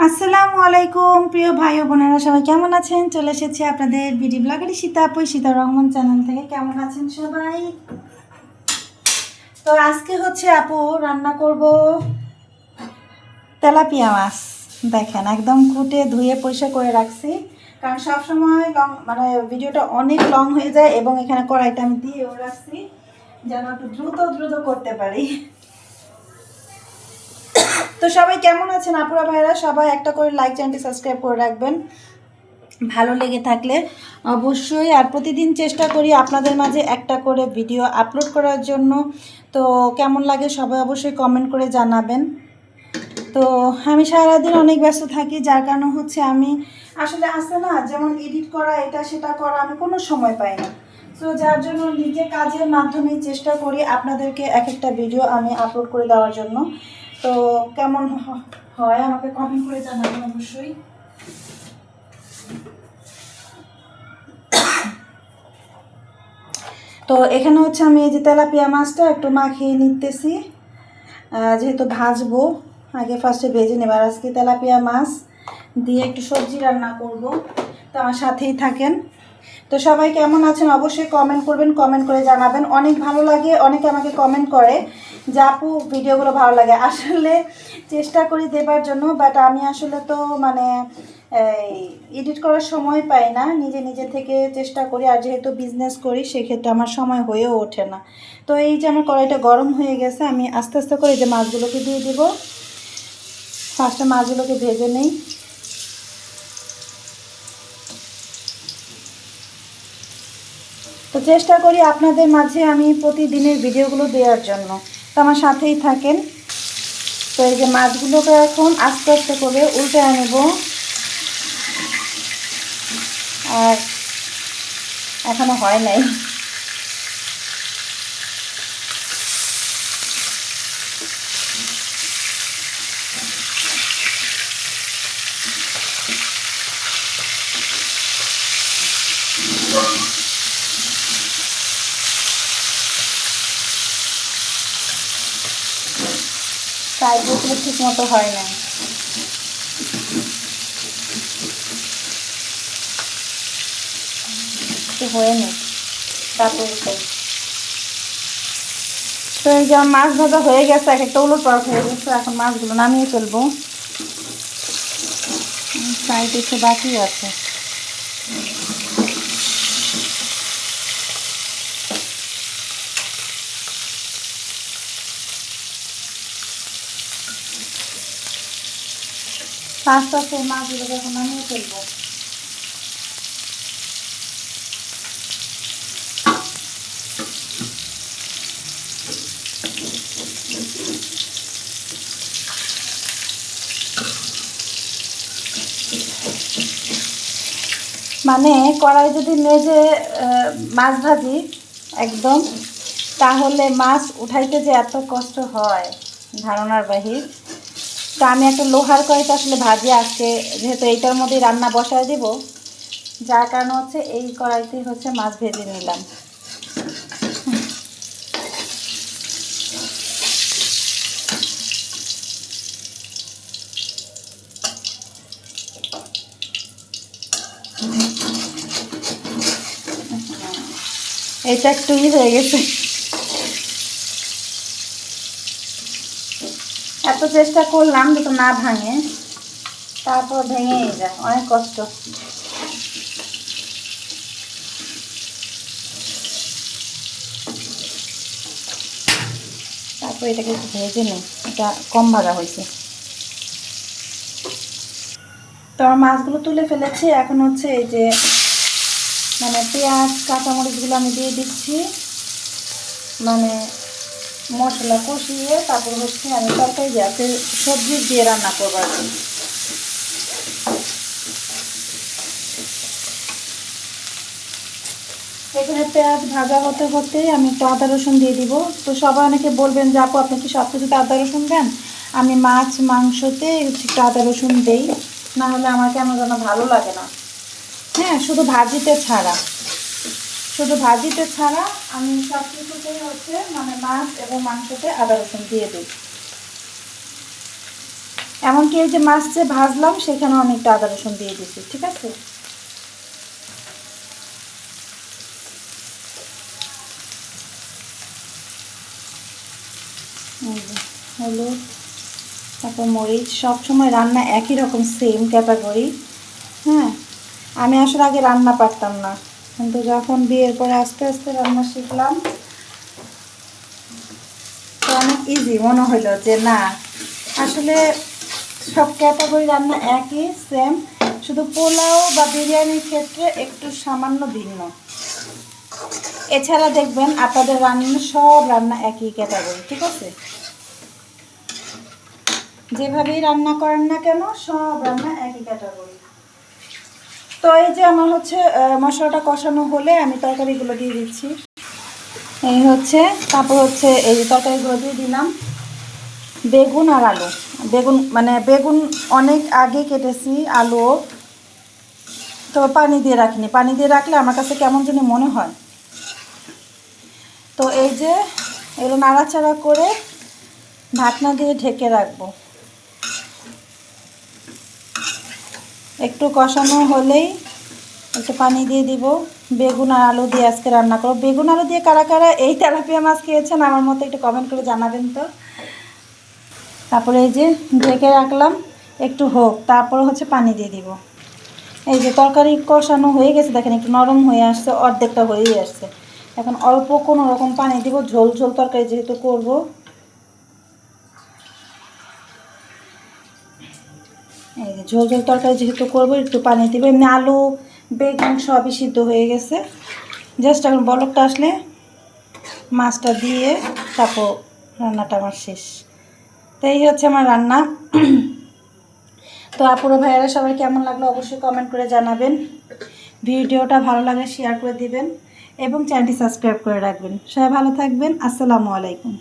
আসসালামু আলাইকুম প্রিয় ভাই ও বোনেরা, সবাই কেমন আছেন? চলে এসেছি আপনাদের বিডি ব্লগারি সীতা আপু সীতা রহমান চ্যানেল থেকে। কেমন আছেন সবাই? তো আজকে হচ্ছে আপু রান্না করব তেলাপিয়া মাছ। দেখেন একদম কুটে ধুয়ে পরিষ্কার করে রাখছি, কারণ সবসময় মানে ভিডিওটা অনেক লং হয়ে যায়, এবং এখানে কড়াইটা আমি দিয়েও রাখছি যেন একটু দ্রুত দ্রুত করতে পারি। তো সবাই কেমন আছেন আপুরা ভাইরা? সবাই একটা করে লাইক, চ্যানেলটি সাবস্ক্রাইব করে রাখবেন ভালো লেগে থাকলে অবশ্যই। আর প্রতিদিন চেষ্টা করি আপনাদের মাঝে একটা করে ভিডিও আপলোড করার জন্য। তো কেমন লাগে সবাই অবশ্যই কমেন্ট করে জানাবেন। তো আমি সারাদিন অনেক ব্যস্ত থাকি, যার কারণে হচ্ছে আমি আসলে আসে না, যেমন এডিট করা এটা সেটা করা আমি কোনো সময় পাই না। তো যার জন্য নিজে কাজের মাধ্যমে চেষ্টা করি আপনাদেরকে এক একটা ভিডিও আমি আপলোড করে দেওয়ার জন্য। তো কেমন হয় আমাকে কমেন্ট করে জানাবেন অবশ্যই। তো এখানে হচ্ছে আমি এই যে তেলাপিয়া মাছটা একটু মাখিয়ে নিতেছি, যেহেতু ভাজবো আগে ফার্স্টে ভেজে নেবার। আজকে তেলাপিয়া মাছ দিয়ে একটু সবজি রান্না করব, তো আমার সাথেই থাকেন। তো সবাই কেমন আছেন অবশ্যই কমেন্ট করবেন, কমেন্ট করে জানাবেন। অনেক ভালো লাগে, অনেকে আমাকে কমেন্ট করে যে আপু ভিডিওগুলো ভালো লাগে। আসলে চেষ্টা করি দেবার জন্য, বাট আমি আসলে তো মানে এডিট করার সময় পাই না, নিজে নিজে থেকে চেষ্টা করি। আর যেহেতু বিজনেস করি সেক্ষেত্রে আমার সময় হয়েও ওঠে না। তো এই যে আমার কড়াইটা গরম হয়ে গেছে, আমি আস্তে আস্তে করে যে মাছগুলোকে দিয়ে দিব। ফার্স্টে মাছগুলোকে ভেজে নেই। তো চেষ্টা করি আপনাদের মাঝে আমি প্রতিদিনের ভিডিওগুলো দেওয়ার জন্য, তো আমার সাথেই থাকেন। তো এই যে মাছগুলোকে এখন আস্তে আস্তে করে উল্টে আনব। আর এখনো হয় নাই। সাইডগুলো ঠিক মতো হয় নাই, একটু হয়ে নেই তারপরে। তো এই যে আমার মাছ ভাজা হয়ে গেছে, এক একটা উলট পালট হয়ে গেছে। এখন মাছগুলো নামিয়ে ফেলবো। সাইড একটু বাকি আছে। আস্তে আস্তে মাছগুলোকে এখন নামিয়ে ফেলবো। মানে কড়াই যদি মেজে মাছ ভাজি একদম, তাহলে মাছ উঠাইতে যে এত কষ্ট হয় ধারণার বাহির। তো আমি একটা লোহার কড়াইতে আসলে ভাজি আজকে, যেহেতু এইটার মধ্যেই রান্না বসায় দিব, যার কারণে হচ্ছে এই কড়াইতেই হচ্ছে মাছ ভেজে নিলাম। এটা একটু হয়ে গেছে। এত চেষ্টা করলাম যাতে না ভাঙে, তারপর ভেঙেই যায়, অনেক কষ্ট। তারপর এটাকে একটু ভেজে নিই, এটা কম ভাজা হয়েছে। তো আমার মাছগুলো তুলে ফেলেছি। এখন হচ্ছে এই যে মানে পেঁয়াজ কাঁচামরিচগুলো আমি দিয়ে দিচ্ছি, মানে মশলা কষিয়ে তারপর হচ্ছে আমি তরকারি যাতে সবজি দিয়ে রান্না করবো আর কি। এখানে পেঁয়াজ ভাজা হতে হতেই আমি একটু আদা রসুন দিয়ে দিব। তো সবাই অনেকে বলবেন যে আপু আপনি কি সব কিছুতে আদা রসুন দেন? আমি মাছ মাংসতে একটু আদা রসুন দেই, না হলে আমার কেন যেন ভালো লাগে না। হ্যাঁ, শুধু ভাজিতে ছাড়া, শুধু ভাজিতে ছাড়া আমি সব কিছুতেই হচ্ছে মানে মাছ এবং মাংসতে আদা রসুন দিয়ে দিই। এমনকি এই যে মাছ যে ভাজলাম সেখানেও আমি একটু আদা রসুন দিয়ে দিচ্ছি, ঠিক আছে। হলুদ, তারপর মরিচ। সবসময় রান্না একই রকম সেম ক্যাটাগরি। হ্যাঁ, আমি আসলে আগে রান্না পারতাম না, কিন্তু যখন বিয়ের পরে আস্তে আস্তে রান্না শিখলাম তো অনেক ইজি মনে হলো যে না, আসলে সব ক্যাটাগরি রান্না একই সেম, শুধু পোলাও বা বিরিয়ানির ক্ষেত্রে একটু সামান্য ভিন্ন। এছাড়া দেখবেন আপনাদের রান্না সব রান্না একই ক্যাটাগরি, ঠিক আছে। যেভাবেই রান্না করেন না কেন সব রান্না একই ক্যাটাগরি। তো এই যে আমার হচ্ছে মশলাটা কষানো হলে আমি তরকারিগুলো দিয়ে দিচ্ছি। এই হচ্ছে, তারপর হচ্ছে এই তরকারিগুলো দিয়ে দিলাম। বেগুন আর আলু, বেগুন অনেক আগে কেটেছি, আলুও তো পানি দিয়ে রাখিনি। পানি দিয়ে রাখলে আমার কাছে কেমন জানি মনে হয়। তো এই যে এগুলো নাড়াচাড়া করে ঢাকনা দিয়ে ঢেকে রাখবো। একটু কষানো হলেই একটু পানি দিয়ে দিব। বেগুন আর আলু দিয়ে আজকে রান্না করব। বেগুন আলু দিয়ে কারা কারা এই তেলাপিয়া মাছ খেয়েছেন আমার মতো একটু কমেন্ট করে জানাবেন তো। তারপরে এই যে ঢেকে রাখলাম, একটু হোক, তারপরে হচ্ছে পানি দিয়ে দিব। এই যে তরকারি কষানো হয়ে গেছে, দেখেন একটু নরম হয়ে আসছে, অর্ধেকটা হয়েই আসছে। এখন অল্প কোনো রকম পানি দিব, ঝোল ঝোল তরকারি যেহেতু করব। এই যে ঝোল ঝোল তরকারি যেহেতু করবো একটু পানি দিব। এমনি আলু বেগুন সবই সিদ্ধ হয়ে গেছে, জাস্ট এখন বলকটা আসলে মাছটা দিয়ে তারপর রান্নাটা আমার শেষ। তো এই হচ্ছে আমার রান্না। তো আপুরা ভাইয়ারা সবাই কেমন লাগলো অবশ্যই কমেন্ট করে জানাবেন। ভিডিওটা ভালো লাগলে শেয়ার করে দিবেন এবং চ্যানেলটি সাবস্ক্রাইব করে রাখবেন। সবাই ভালো থাকবেন। আসসালামু আলাইকুম।